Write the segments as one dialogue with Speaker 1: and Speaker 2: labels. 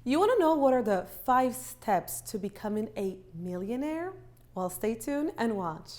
Speaker 1: You want to know what are the 5 steps to becoming a millionaire? Well, stay tuned and watch.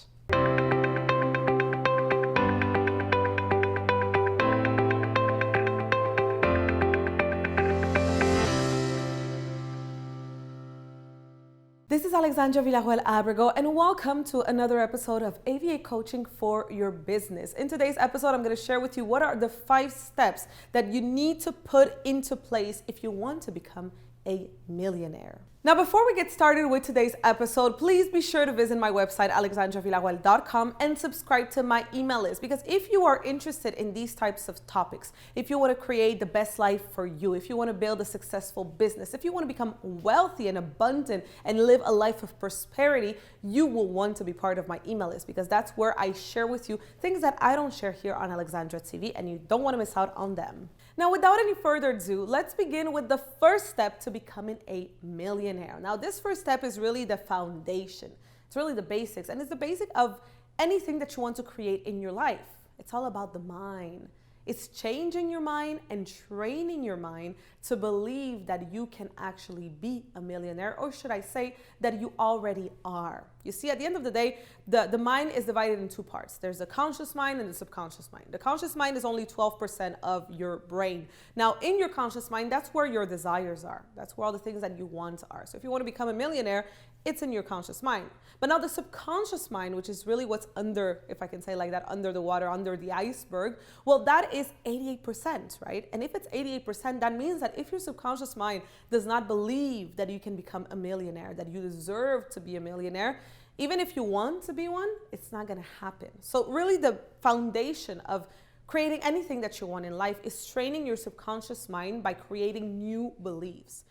Speaker 1: This is Alexandra Villarroel Abrego, and welcome to another episode of A.V.A Coaching for your business. In today's episode, I'm going to share with you what are the 5 steps that you need to put into place if you want to become a millionaire. Now, before we get started with today's episode, please be sure to visit my website, AlexandraVillarroel.com, and subscribe to my email list. Because if you are interested in these types of topics, if you want to create the best life for you, if you want to build a successful business, if you want to become wealthy and abundant and live a life of prosperity, you will want to be part of my email list, because that's where I share with you things that I don't share here on AlexandraTV, and you don't want to miss out on them. Now, without any further ado, let's begin with the first step to becoming a millionaire. Now, this first step is really the foundation. It's really the basics, and it's the basic of anything that you want to create in your life. It's all about the mind. It's changing your mind and training your mind to believe that you can actually be a millionaire, or should I say that you already are. You see, at the end of the day, the mind is divided in 2 parts. There's the conscious mind and the subconscious mind. The conscious mind is only 12% of your brain. Now, in your conscious mind, that's where your desires are. That's where all the things that you want are. So if you want to become a millionaire, it's in your conscious mind. But now the subconscious mind, which is really what's under, if I can say like that, under the water, under the iceberg, well, that is 88%, right? And if it's 88%, that means that if your subconscious mind does not believe that you can become a millionaire, that you deserve to be a millionaire, even if you want to be one, it's not going to happen. So really the foundation of creating anything that you want in life is training your subconscious mind by creating new beliefs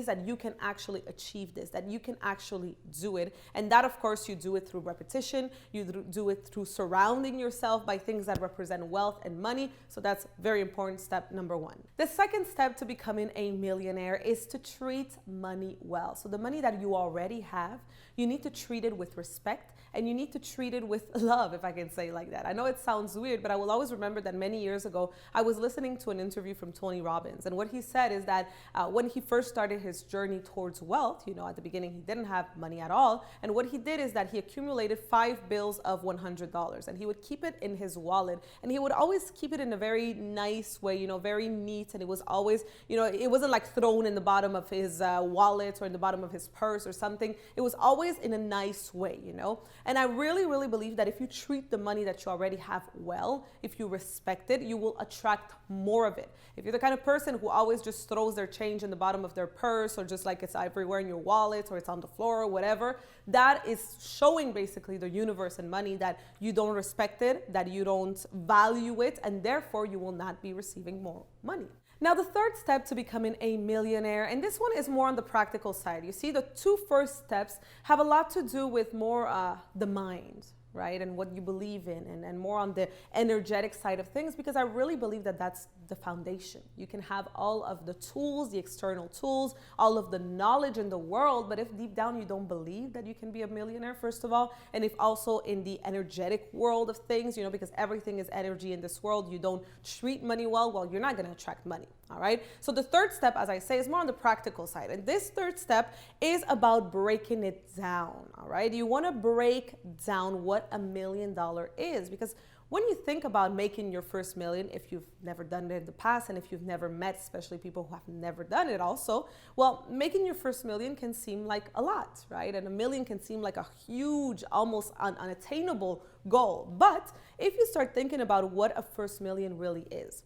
Speaker 1: that you can actually achieve this, that you can actually do it. And that, of course, you do it through repetition. You do it through surrounding yourself by things that represent wealth and money. So that's very important, step number 1. The second step to becoming a millionaire is to treat money well. So the money that you already have, you need to treat it with respect, and you need to treat it with love, if I can say like that. I know it sounds weird, but I will always remember that many years ago, I was listening to an interview from Tony Robbins. And what he said is that when he first started his journey towards wealth, you know, at the beginning, he didn't have money at all. And what he did is that he accumulated 5 bills of $100, and he would keep it in his wallet. And he would always keep it in a very nice way, you know, very neat. And it was always, you know, it wasn't like thrown in the bottom of his wallet or in the bottom of his purse or something. It was always in a nice way, you know. And I really, really believe that if you treat the money that you already have well, if you respect it, you will attract more of it. If you're the kind of person who always just throws their change in the bottom of their purse, or just like it's everywhere in your wallet, or it's on the floor or whatever, that is showing basically the universe and money that you don't respect it, that you don't value it, and therefore you will not be receiving more money. Now, the third step to becoming a millionaire, and this one is more on the practical side. You see, the 2 first steps have a lot to do with more the mind, right? And what you believe in, and more on the energetic side of things, because I really believe that that's the foundation. You can have all of the tools, the external tools, all of the knowledge in the world, but if deep down you don't believe that you can be a millionaire, first of all, and if also in the energetic world of things, you know, because everything is energy in this world, you don't treat money well, you're not going to attract money. All right. So the third step, as I say, is more on the practical side. And this third step is about breaking it down. All right. You want to break down what $1 million is, because when you think about making your first million, if you've never done it in the past, and if you've never met, especially people who have never done it also, well, making your first million can seem like a lot, right? And $1 million can seem like a huge, almost unattainable goal. But if you start thinking about what a first million really is,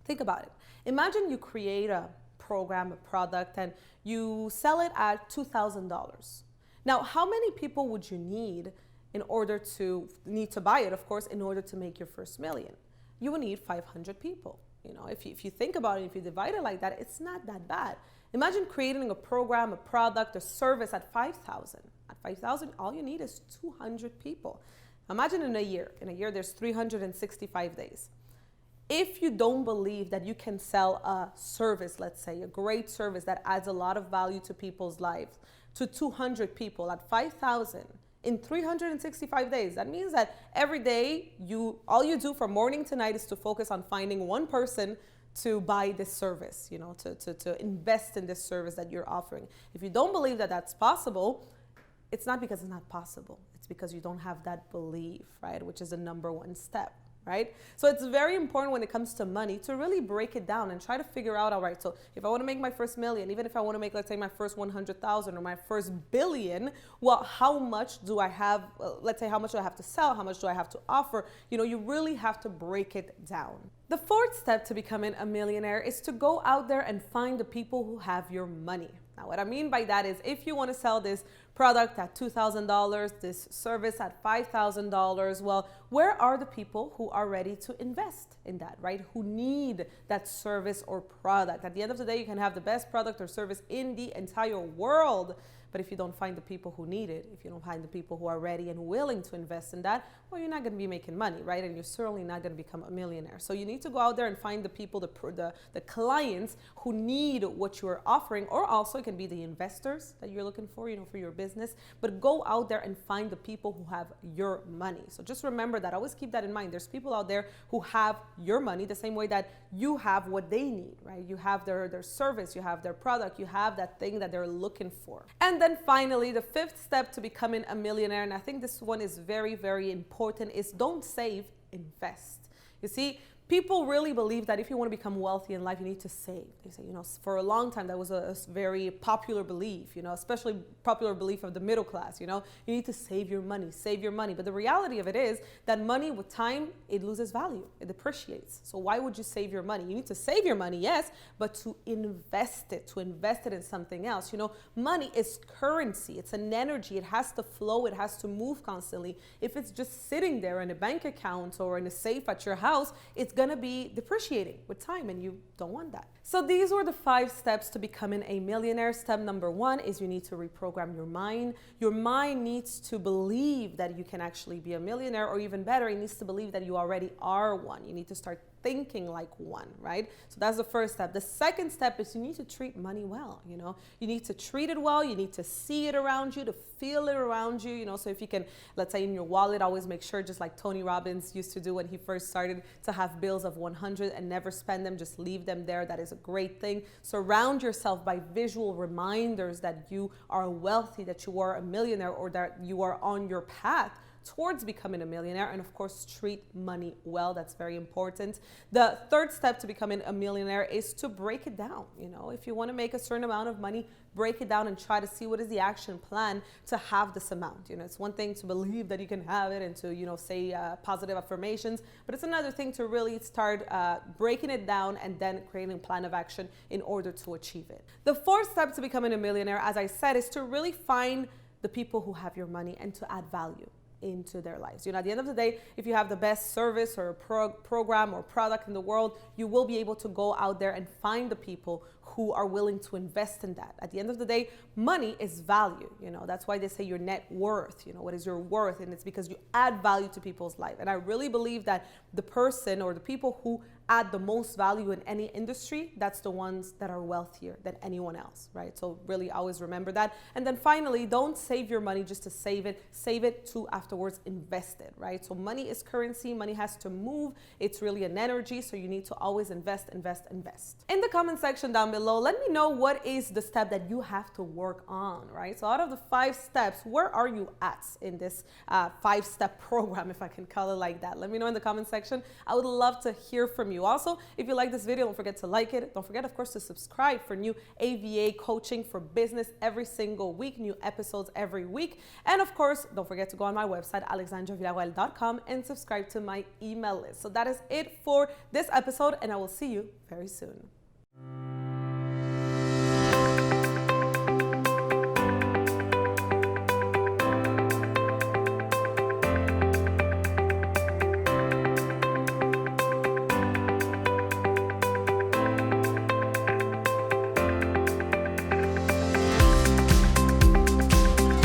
Speaker 1: think about it. Imagine you create a program, a product, and you sell it at $2,000. Now, how many people would you need in order to buy it, of course, in order to make your first million? You would need 500 people. You know, if you think about it, if you divide it like that, it's not that bad. Imagine creating a program, a product, a service at 5,000. At 5,000, all you need is 200 people. Imagine in a year. In a year, there's 365 days. If you don't believe that you can sell a service, let's say, a great service that adds a lot of value to people's lives, to 200 people at 5,000 in 365 days, that means that every day all you do from morning to night is to focus on finding one person to buy this service, you know, to invest in this service that you're offering. If you don't believe that that's possible, it's not because it's not possible. It's because you don't have that belief, right? Which is the number one step, right? So it's very important when it comes to money to really break it down and try to figure out, all right, so if I want to make my first million, even if I want to make, let's say, my first 100,000 or my first billion, well, how much do I have, let's say, how much do I have to sell? How much do I have to offer? You know, you really have to break it down. The fourth step to becoming a millionaire is to go out there and find the people who have your money. Now, what I mean by that is if you want to sell this product at $2,000, this service at $5,000, well, where are the people who are ready to invest in that, right? Who need that service or product? At the end of the day, you can have the best product or service in the entire world, but if you don't find the people who need it, if you don't find the people who are ready and willing to invest in that, well, you're not going to be making money, right? And you're certainly not going to become a millionaire. So you need to go out there and find the people, the clients who need what you're offering, or also it can be the investors that you're looking for, you know, for your business. But go out there and find the people who have your money. So just remember that. Always keep that in mind. There's people out there who have your money the same way that you have what they need, right? You have their service, you have their product, you have that thing that they're looking for. And then finally, the fifth step to becoming a millionaire, and I think this one is very, very important, is don't save, invest. You see, people really believe that if you want to become wealthy in life, you need to save. They say, you know, for a long time, that was a very popular belief, you know, especially popular belief of the middle class, you know, you need to save your money, save your money. But the reality of it is that money with time, it loses value, it depreciates. So why would you save your money? You need to save your money, yes, but to invest it in something else. You know, money is currency. It's an energy. It has to flow. It has to move constantly. If it's just sitting there in a bank account or in a safe at your house, it's going to be depreciating with time, and you don't want that. So these were the 5 steps to becoming a millionaire. Step number 1 is you need to reprogram your mind. Your mind needs to believe that you can actually be a millionaire, or even better, it needs to believe that you already are one. You need to start thinking like one, right? So that's the first step. The second step is you need to treat money well, you know. You need to treat it well. You need to see it around you, to feel it around you, you know. So if you can, let's say in your wallet, always make sure, just like Tony Robbins used to do when he first started, to have bills of 100 and never spend them, just leave them there. That is a great thing. Surround yourself by visual reminders that you are wealthy, that you are a millionaire, or that you are on your path towards becoming a millionaire. And of course, treat money well. That's very important. The third step to becoming a millionaire is to break it down. You know, if you want to make a certain amount of money, break it down and try to see what is the action plan to have this amount. You know, it's one thing to believe that you can have it and to, you know, say positive affirmations, but it's another thing to really start breaking it down and then creating a plan of action in order to achieve it. The fourth step to becoming a millionaire, as I said, is to really find the people who have your money and to add value into their lives. You know, at the end of the day, if you have the best service or program or product in the world, you will be able to go out there and find the people who are willing to invest in that. At the end of the day, money is value. You know, that's why they say your net worth. You know, what is your worth? And it's because you add value to people's life. And I really believe that the person or the people who add the most value in any industry, that's the ones that are wealthier than anyone else, right? So really always remember that. And then finally, don't save your money just to save it to afterwards invest it, right? So money is currency, money has to move. It's really an energy, so you need to always invest. In the comment section down below, let me know what is the step that you have to work on, right? So out of the 5 steps, where are you at in this 5-step program, if I can call it like that? Let me know in the comment section. I would love to hear from you. Also, if you like this video, don't forget to like it. Don't forget, of course, to subscribe for new A.V.A coaching for business every single week, new episodes every week. And of course, don't forget to go on my website, AlexandraVillarroel.com, and subscribe to my email list. So that is it for this episode, and I will see you very soon.